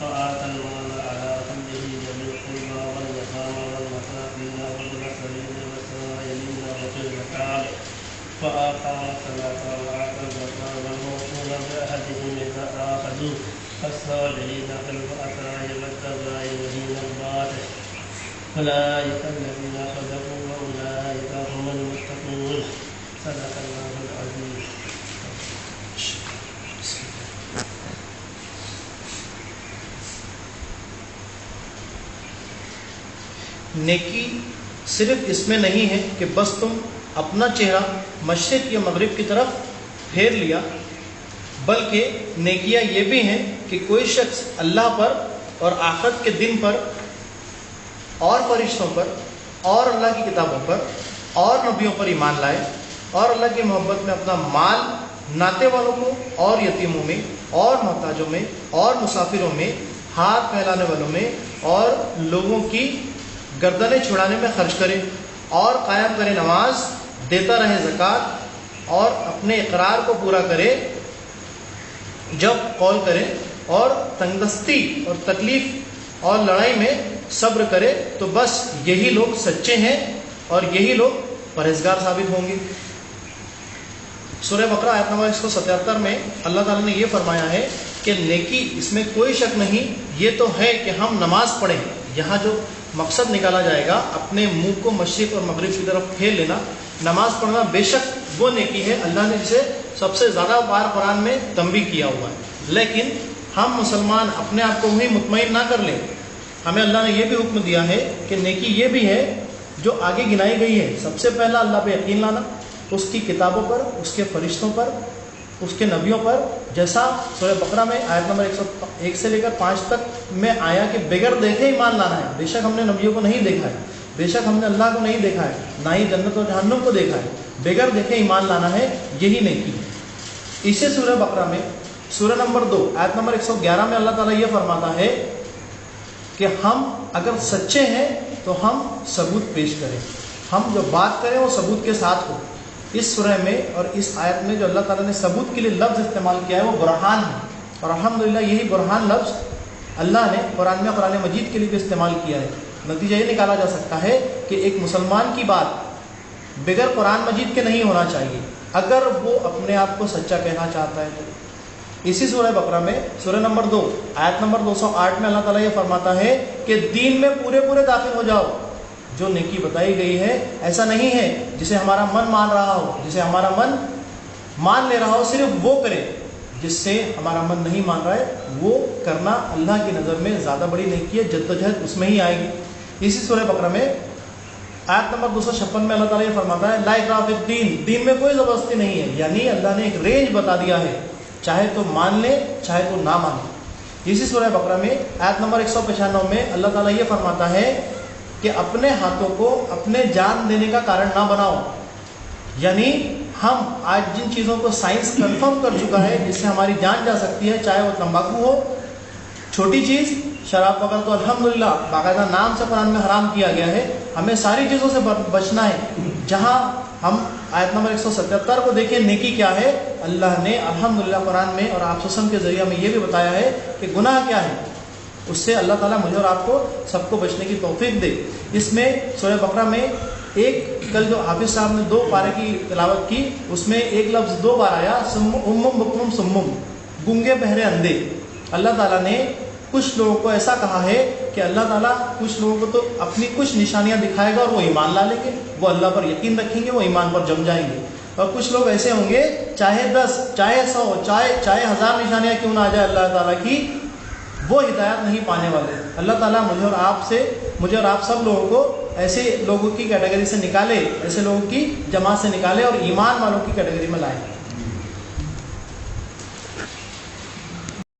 وآتى المال على حبه ذوي القربى واليتامى والمساكين وابن السبيل والسائلين وفي الرقاب وأقام الصلاة وآتى الزكاة والموفون بعهدهم إذا عاهدوا والصابرين في البأساء والضراء وحين البأس أولئك الذين صدقوا وأولئك هم المتقون. صدق الله العظيم. نیکی صرف اس میں نہیں ہے کہ بس تم اپنا چہرہ مشرق یا مغرب کی طرف پھیر لیا، بلکہ نیکیاں یہ بھی ہیں کہ کوئی شخص اللہ پر اور آخرت کے دن پر اور فرشتوں پر اور اللہ کی کتابوں پر اور نبیوں پر ایمان لائے اور اللہ کی محبت میں اپنا مال ناطے والوں کو اور یتیموں میں اور محتاجوں میں اور مسافروں میں، ہاتھ پھیلانے والوں میں اور لوگوں کی گردنیں چھڑانے میں خرچ کرے، اور قائم کرے نماز، دیتا رہے زکوٰۃ، اور اپنے اقرار کو پورا کرے جب قول کرے، اور تنگدستی اور تکلیف اور لڑائی میں صبر کرے، تو بس یہی لوگ سچے ہیں اور یہی لوگ پرہیزگار ثابت ہوں گے۔ سورہ بقرہ آیت نمبر 177 میں اللہ تعالیٰ نے یہ فرمایا ہے کہ نیکی اس میں کوئی شک نہیں، یہ تو ہے کہ ہم نماز پڑھیں۔ یہاں جو مقصد نکالا جائے گا اپنے منہ کو مشرق اور مغرب کی طرف پھیر لینا، نماز پڑھنا بے شک وہ نیکی ہے، اللہ نے جسے سب سے زیادہ بار قرآن میں تنبیہ کیا ہوا ہے، لیکن ہم مسلمان اپنے آپ کو وہی مطمئن نہ کر لیں۔ ہمیں اللہ نے یہ بھی حکم دیا ہے کہ نیکی یہ بھی ہے جو آگے گنائی گئی ہے۔ سب سے پہلا اللہ پہ یقین لانا، اس کی کتابوں پر، اس کے فرشتوں پر، اس کے نبیوں پر، جیسا سورہ بقرہ میں آیت نمبر 101 سے لے کر 5 تک میں آیا کہ بغیر دیکھے ایمان لانا ہے۔ بے شک ہم نے نبیوں کو نہیں دیکھا ہے، بے شک ہم نے اللہ کو نہیں دیکھا ہے، نہ ہی جنت و جہنم کو دیکھا ہے، بغیر دیکھے ایمان لانا ہے، یہی نیکی ہے۔ اسی سورہ بقرہ میں سورہ نمبر 2 آیت نمبر 111 میں اللہ تعالیٰ یہ فرماتا ہے کہ ہم اگر سچے ہیں تو ہم ثبوت پیش کریں، ہم جو بات کریں وہ ثبوت کے ساتھ ہو۔ اس سورہ میں اور اس آیت میں جو اللہ تعالیٰ نے ثبوت کے لیے لفظ استعمال کیا ہے وہ برہان ہے، اور الحمدللہ یہی برہان لفظ اللہ نے قرآن میں قرآن مجید کے لیے بھی استعمال کیا ہے۔ نتیجہ یہ نکالا جا سکتا ہے کہ ایک مسلمان کی بات بغیر قرآن مجید کے نہیں ہونا چاہیے اگر وہ اپنے آپ کو سچا کہنا چاہتا ہے تو۔ اسی سورہ بقرہ میں سورہ نمبر 2 آیت نمبر 208 میں اللہ تعالیٰ یہ فرماتا ہے کہ دین میں پورے داخل ہو جاؤ۔ جو نیکی بتائی گئی ہے ایسا نہیں ہے جسے ہمارا من مان رہا ہو، جسے ہمارا من مان لے رہا ہو صرف وہ کرے، جس سے ہمارا من نہیں مان رہا ہے وہ کرنا اللہ کی نظر میں زیادہ بڑی نیکی ہے، جدوجہد اس میں ہی آئے گی۔ اسی سورہ بقرہ میں آیت نمبر 256 میں اللہ تعالیٰ یہ فرماتا ہے لا اکراہ فی الدین، دین میں کوئی زبردستی نہیں ہے، یعنی اللہ نے ایک رینج بتا دیا ہے، چاہے تو مان لے چاہے تو نہ مانے۔ اسی سورہ بقرہ میں آیت نمبر 195 میں اللہ تعالیٰ یہ فرماتا ہے کہ اپنے ہاتھوں کو اپنے جان دینے کا کارن نہ بناؤ، یعنی ہم آج جن چیزوں کو سائنس کنفرم کر چکا ہے جس سے ہماری جان جا سکتی ہے، چاہے وہ تمباکو ہو، چھوٹی چیز شراب وغیرہ تو الحمدللہ باقاعدہ نام سے قرآن میں حرام کیا گیا ہے، ہمیں ساری چیزوں سے بچنا ہے۔ جہاں ہم آیت نمبر 177 کو دیکھیں نیکی کیا ہے، اللہ نے الحمدللہ قرآن میں اور آپ وسلم کے ذریعہ میں یہ بھی بتایا ہے کہ گناہ کیا ہے، اس سے اللہ تعالیٰ مجھے اور آپ کو سب کو بچنے کی توفیق دے۔ اس میں سورہ بقرہ میں کل جو حافظ صاحب نے 2 پارے کی تلاوت کی، اس میں ایک لفظ 2 بار آیا، امم بکمم سمم، گنگے بہرے اندھے۔ اللہ تعالیٰ نے کچھ لوگوں کو ایسا کہا ہے کہ اللہ تعالیٰ کچھ لوگوں کو تو اپنی کچھ نشانیاں دکھائے گا اور وہ ایمان لا لیں گے، وہ اللہ پر یقین رکھیں گے، وہ ایمان پر جم جائیں گے، اور کچھ لوگ ایسے ہوں گے چاہے 10 چاہے 100 چاہے 1000 نشانیاں کیوں نہ آ جائے اللہ تعالیٰ کی، وہ ہدایت نہیں پانے والے۔ اللہ تعالیٰ مجھے اور آپ سب لوگوں کو ایسے لوگوں کی کیٹیگری سے نکالے، ایسے لوگوں کی جماعت سے نکالے اور ایمان والوں کی کیٹیگری میں لائے۔